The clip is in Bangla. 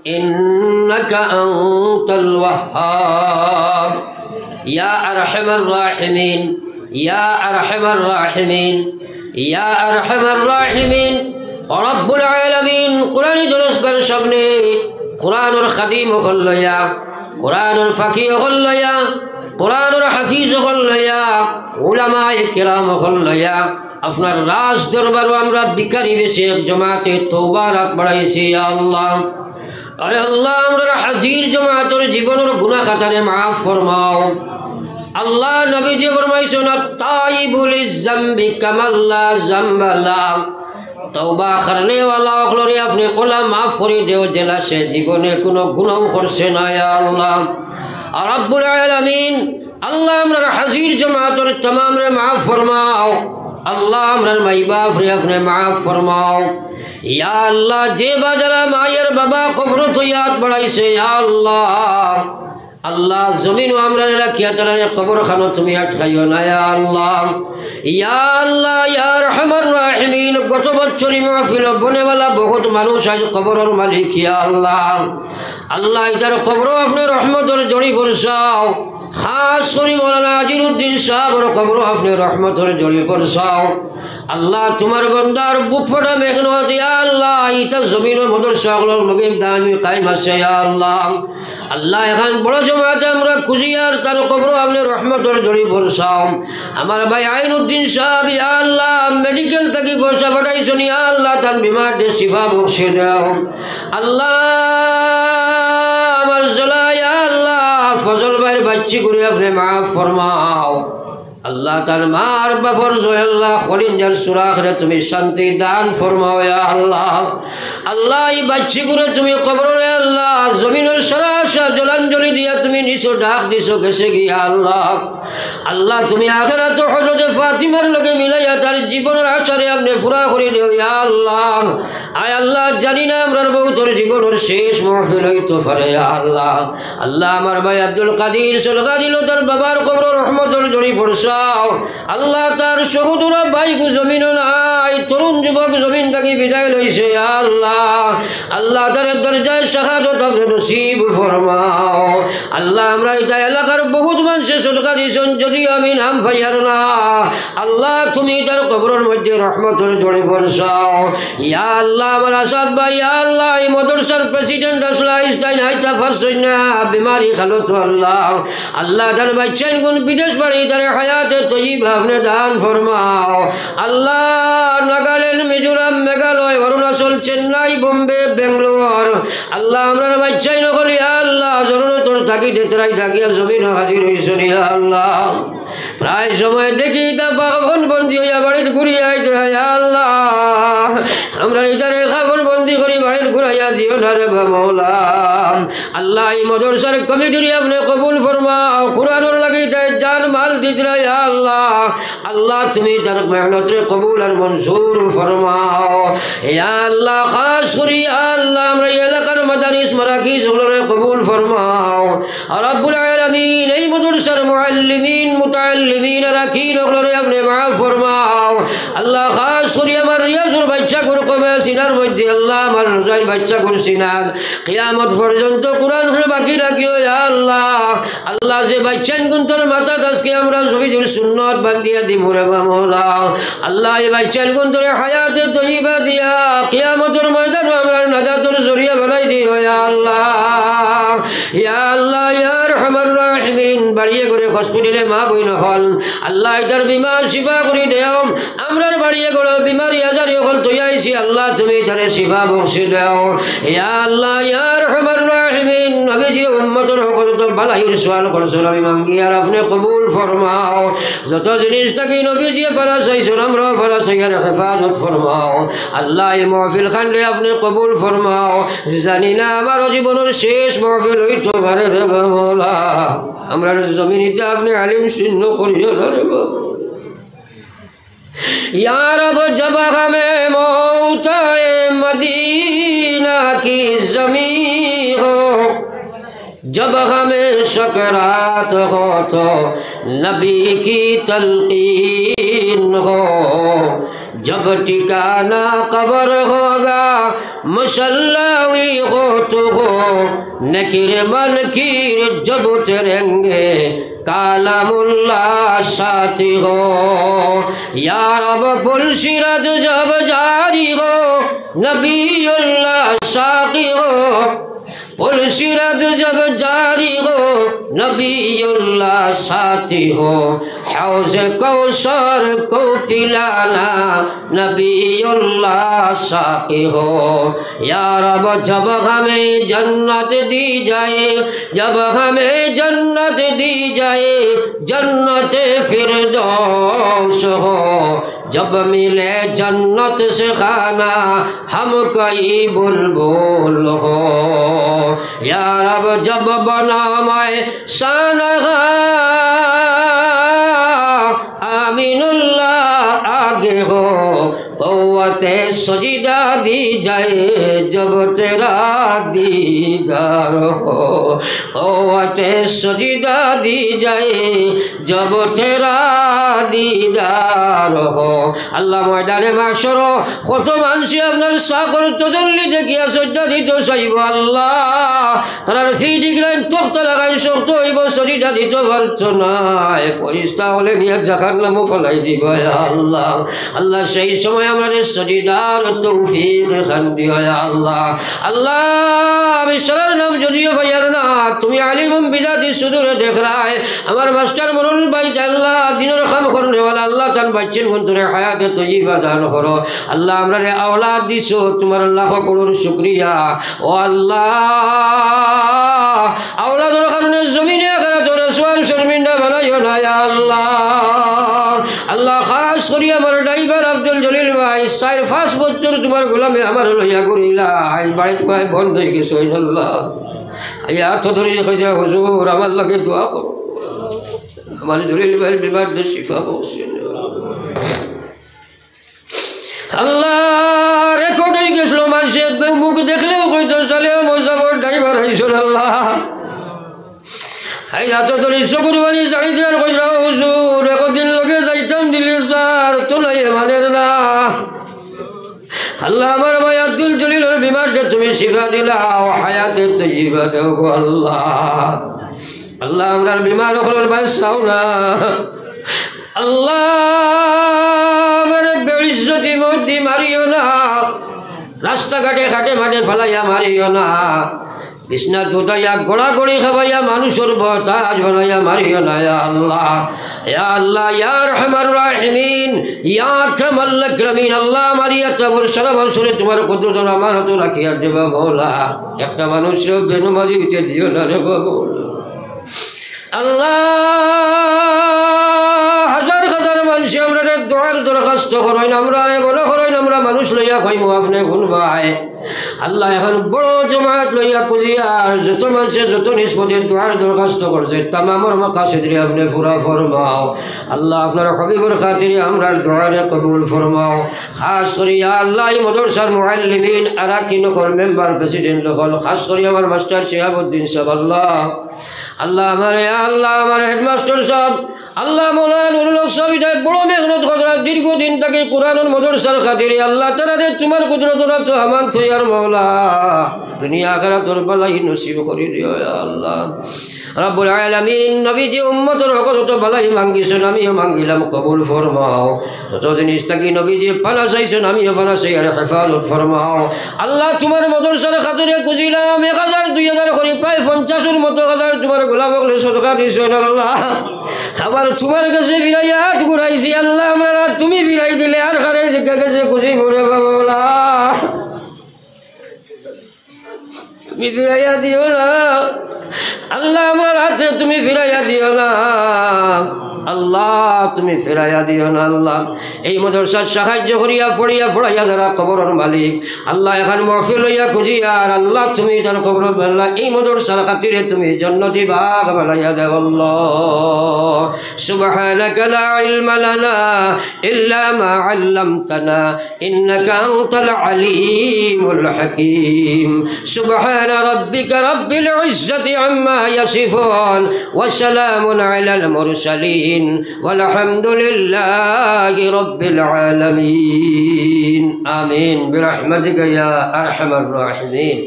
إنك أنت الوهاب يا أرحم الراحمين يا أرحم الراحمين يا أرحم الراحمين رب العالمين قرآن درس کر شبنے قرآن الخدیم خلیا قرآن الفقیہ خلیا قرآن الحفیظ خلیا علماء کرام خلیا আপনার রাজ দরবার আমরা বিকারি বেশি জামাতে তওবা রাত বাড়াইছি ইয়া আল্লাহ আয় আল্লাহ আমরা হাজির জামাতের জীবনের গুনাহ খাতারে maaf ফরমাও আল্লাহ নবীজি ফরমাইছেন তাইবুল যামবি কামাল্লা যামবালা তওবা করনে वाला ওগুলোরে আপনি কোলা maaf করে দিও জেলা সে জীবনে কোনো গুনাহ করছে না ইয়া আল্লাহ রব্বুল আলামিন আল্লাহ আমরা হাজির জামাতের तमाम রে maaf ফরমাও अल्लाह हमर माई बाप रे अपने माफ फरमाओ या अल्लाह जे बाजरा मायर बाबा कब्र तो याद बढ़ाई से या अल्लाह अल्लाह जमीन हमरा रखिया तेरे कब्र खानो तुम्हें अटकाइयो ना या अल्लाह या रहमान राहिमीन गत बच्चरी महफिल बने वाला बहुत मानुष आज कब्र और मालिक या अल्लाह अल्लाह इधर कब्र अपने रहमत और जोड़ी बरसाओ खास करी मौलाना अजीरुद्दीन साहब और कब्र अपने रहमत और जोड़ी बरसाओ अल्लाह तुम्हारे बंदार बुक फटा मेहनत या अल्लाह इधर जमीन और मदरसा और मगे दामी कायम से या अल्लाह अल्लाह एखान बड़ा जमात हमरा कुजियार तार कब्र अपने रहमत और जोड़ी बरसाओ हमारा भाई आइनुद्दीन साहब या अल्लाह मेडिकल तक की गोसा बढ़ाई सुनी या अल्लाह तान बीमार दे शिफा बख्शे दो अल्लाह मर्ज़ला या अल्लाह फजल भाई बच्ची को अपने माफ फरमाओ अल्लाह तान मार बफर जो अल्लाह खलिंजर सुराख रे तुम्हें शांति दान फरमाओ या अल्लाह अल्लाह ये बच्ची को तुम्हें कब्र रे अल्लाह जमीन और सराशा जलांजलि दिया तुम्हें निसो ढाक दिसो कैसे किया अल्लाह अल्लाह तुम्हें आखिरत तो हजरत फातिमा लगे मिलाया तार जीवन और आशरे अपने पूरा করে দিও या अल्लाह आय अल्लाह জানি না আমরার বহুতর জীবনের শেষ মাহফিল হইতো পারে या अल्लाह अल्लाह আমার ভাই আব্দুল কাদির সরকা দিল তার বাবার কবর রহমতের জড়ি ফরসাও আল্লাহ তার সহোদরা ভাই কো জমিন নাই তরুণ যুবক জমিন থেকে বিদায় লইছে या अल्लाह अल्लाह তার দরজায় শাহাদাত আপনি নসিব ফরমাও আল্লাহ আমরা এই এলাকার বহুত মানুষ সরকা দিছেন যদি আমি নাম পাইয়ার না আল্লাহ তুমি তার কবরের মধ্যে রহমতের জড়ি ফরসাও या अल्लाह हमारा साथ भाई या अल्लाह ये मदरसार प्रेसिडेंट असला इस्ताइन हाइता फरसना बीमारी खलो तो अल्लाह अल्लाह दर बच्चे गुन विदेश बड़ी दर हयात तय्यबा अपने दान फरमाओ अल्लाह नागालैंड मिजोरम मेघालय अरुणाचल चेन्नई बॉम्बे बेंगलोर अल्लाह हमरा बच्चे नकल या अल्लाह जरूरत थाकी देतराई थाकिया जमीन हाजिर हইছেন या अल्लाह प्राय समय देखी ता बागन बंदी হইয়া বাড়িতে ঘুরিয়ে আইতে या अल्लाह আমরা ইদারে খবর বন্দি করি বাড়িতে ঘুরাইয়া দিও না রে মওলা আল্লাহ এই মাদ্রাসার কমিটির আপনি কবুল ফরমাও কুরআনের লাগি জান মাল দিতরা ইয়া আল্লাহ আল্লাহ তুমি তার মেহনত রে কবুল আর মনজুর ফরমাও ইয়া আল্লাহ খাস করি আল্লাহ আমরা এলাকার মাদারিস মারাকিজ গুলোরে কবুল ফরমাও রব্বুল আলামিন এই মাদ্রাসার মুআল্লিমিন মুতাআল্লিমিন রাকিন গুলোরে আপনি মাফ ফরমাও আল্লাহ খাস করি আমার রিয়াজুল বাচ্চা গুলো কবে সিনার মধ্যে আল্লাহ আমার রোজাই বাচ্চা গুলো সিনার কিয়ামত পর্যন্ত কুরআন ধরে বাকি রাখিও ইয়া আল্লাহ আল্লাহ যে বাচ্চা গুন্তর মাথা আজকে আমরা জমিজুল সুন্নাত বান্দিয়া দি মোরে মাওলা আল্লাহ এই বাচ্চা গুন্তরে হায়াতে তয়্যিবা দিয়া কিয়ামতের ময়দানে আমরা নাজাতের জরিয়া বানাই দিও ইয়া আল্লাহ ইয়া আল্লাহ ইয়া রহমান রাহিমিন বাড়িয়ে করে হসপিটালে মা বইন হল আল্লাহ এটার বিমার শিফা করে দেও আমরা বাড়িয়ে করে বিমারি আজারি হল তৈয়াইছি আল্লাহ তুমি তারে শিফা বখশে দাও ইয়া আল্লাহ ইয়া রহমান রাহিমিন নবীজি উম্মতের হকত ভালাইর সওয়াল করছেন আমি মাঙ্গি আর আপনি কবুল ফরমাও যত জিনিস থাকি নবীজি পারা চাইছেন আমরা পারা চাইয়ার হেফাজত ফরমাও আল্লাহ এই মাহফিল খানলে আপনি কবুল ফরমাও জানি না আমার জীবনের শেষ মাহফিল হইতো পারে রে মওলা আমরা জমিনিতে আপনি আলিম শূন্য করিও রে या रब जब हमें मौत मदीना की ज़मीं हो जब हमें सकरात हो तो नबी की तलकीन हो जब ठिकाना कब्र होगा मुसल्ला भी हो तो हो नकीर मनकीर जब तेरेंगे कालामुल्लाह साथी हो यार अब पुलसिरत जब जारी हो नबीउल्लाह साथी हो पुलसिरत जब जारी हो नबीउल्लाह साथी हो हौज़ कौसर को पिलाना नबीउल्लाह साथी हो यार अब जब हमें जन्नत दी जाए जब हमें जन्नत दी जाए जन्नत फिरदौस हो जब मिले जन्नत से खाना हम कई बुलबुल हो यार अब जब बना मैं सानगा आमीनुल्लाह आगे हो क़ुव्वते सजीदा दी जाए जब तेरा दीदार हो क़ुव्वते सजीदा दी जाए जब तेरा दीदार हो अल्लाह मैदाने माशर कत मानसि आपनार सागर तजल्ली देखिया सज्जा दिते चाइब आल्लाह तारा फिटिक लाइन तख्ता लागाई शक्त हইব सजीदा दिते पारछो ना फरिश्ता हले निये জাহান্নামে ফেলাই দিব ইয়া আল্লাহ আল্লাহ সেই সময় আমাদের সজিদার তৌফিক দান দিও ইয়া আল্লাহ আল্লাহ আমি সবার নাম যদিও ভাইয়ার না তুমি আলিমুম বিজাতি সুদূর দেখ রায় আমার মাস্টার মরুল ভাই আল্লাহ দিনের কাম করনে वाला আল্লাহ তান বাচ্চেন গুনতরে হায়াতে তয়্যিবা দান করো আল্লাহ আমরারে আওলাদ দিছো তোমার লাখ করোড় শুকরিয়া ও আল্লাহ আওলাদের কারণে জমিনে আখিরাতে রাসূল শর্মিন্দা বানাইও না ইয়া আল্লাহ अल्लाह खास करी हमारे ड्राइवर अब्दुल जलील भाई 4-5 बच्चों तुम्हारे गुलामे हमारे लोहिया करिला आज बाइक भाई बंद हो गए सोइन अल्लाह या तो धरी कह हुजूर हमारे लगे दुआ करो हमारे जलील भाई बीमार दे शिफा बख्शे अल्लाह रेकॉर्ड हो गए स्लो मान से मुख देख ले कोई तो चले मौजूद ड्राइवर है सुन अल्लाह है या तो धरी शुक्रवारी साड़ी देर कह रहा हुजूर एक दिन लगे जाइतम दिल्ली सर तो नहीं माने ना अल्लाह हमारे भाई अब्दुल जलील और बीमार के तुम्हें शिफा दिलाओ हयात तय्यबा दो अल्लाह अल्लाह हमारे बीमार को बचाओ ना अल्लाह हमारे बेइज्जती मोती मारियो ना रास्ता घाटे घाटे माटे फलाया मारियो ना बिस्ना दुटाया गोड़ा गोड़ी खवाया मानुषर बहताज बनाया मारियो ना या अल्लाह या रहमान राहिमीन या अकरमल अकरमीन अल्लाह मारिया तबर सलाम सुरे तुम्हारे कुदरत और अमानत रखिया देवा मौला एक मानुष बेनमाजी उठे दियो ना रे मौला अल्लाह हजार हजार मानुष আমরা দোয়ার দরখাস্ত করাই আমরা বড় করাই আমরা মানুষ লইয়া কইমু আপনি গুনবাই আল্লাহ এখন বড় জমাত লইয়া কুলিয়ার যত মানুষে যত নিষ্পত্তির দোয়ার দরখাস্ত করছে তামামর মাকাসিদরে আপনি পুরা ফরমাও আল্লাহ আপনার হাবিবুর খাতিরে আমরা দোয়ারে কবুল ফরমাও খাস করে আল্লাহ এই মাদ্রাসার মুআল্লিমিন আরাকিন কর মেম্বার প্রেসিডেন্ট হল খাস করে আমার মাস্টার শিহাবউদ্দিন সাহেব আল্লাহ আমার হেডমাস্টার সাহেব আল্লাহ মৌলানা নুরুল হক সাহেব এটা বড় মেহনত করা দীর্ঘদিন থেকে কোরআনুল মাদ্রাসার খাতিরে আল্লাহ তাআলা তোমার কুদরত তো আমান থইয়ার মৌলা দুনিয়া আখিরাতের বালাই নসিব করে দিও ইয়া আল্লাহ রব্বুল আলামিন নবীজি উম্মতের হক যত বালাই মাঙ্গিছেন আমিও মাঙ্গিলাম কবুল ফরমাও যত জিনিস থাকি নবীজি পানা চাইছেন আমিও পানা চাই আর হেফাজত ফরমাও আল্লাহ তোমার মাদ্রাসার খাতিরে খুঁজিলাম 1000-2000 করে প্রায় 50-এর মতো হাজার তোমার গোলামকে সদকা দিয়েছেন আল্লাহ আবার তোমার কাছে ফিরাইয়া হাত ঘুরাইছি আল্লাহ আমরা তুমি ফিরাই দিলে আর কারে জিজ্ঞা কাছে খুশি করে বাবা তুমি ফিরাইয়া দিও না আল্লাহ আমার হাতে তুমি ফিরাইয়া দিও না আল্লাহ তুমি ফিরাইয়া দিও না আল্লাহ এই মাদ্রাসার সাহায্য করিয়া ফড়াইয়া যারা কবরের মালিক আল্লাহ এখন মাহফিল লইয়া খুঁজিয়া আর আল্লাহ তুমি তার কবর আল্লাহ এই মাদ্রাসার খাতিরে তুমি জান্নাতি বাগ বানাইয়া দাও আল্লাহ সুবহানাকা লা ইলমা লানা ইল্লা মা আল্লামতানা ইন্নাকা আনতাল আলিমুল হাকীম সুবহানা রাব্বিকা রাব্বিল ইজ্জাতি আম্মা ইয়াসিফুন ওয়া সালামুন আলাল মুরসালিন والحمد لله رب العالمين آمين برحمتك يا أرحم الراحمين.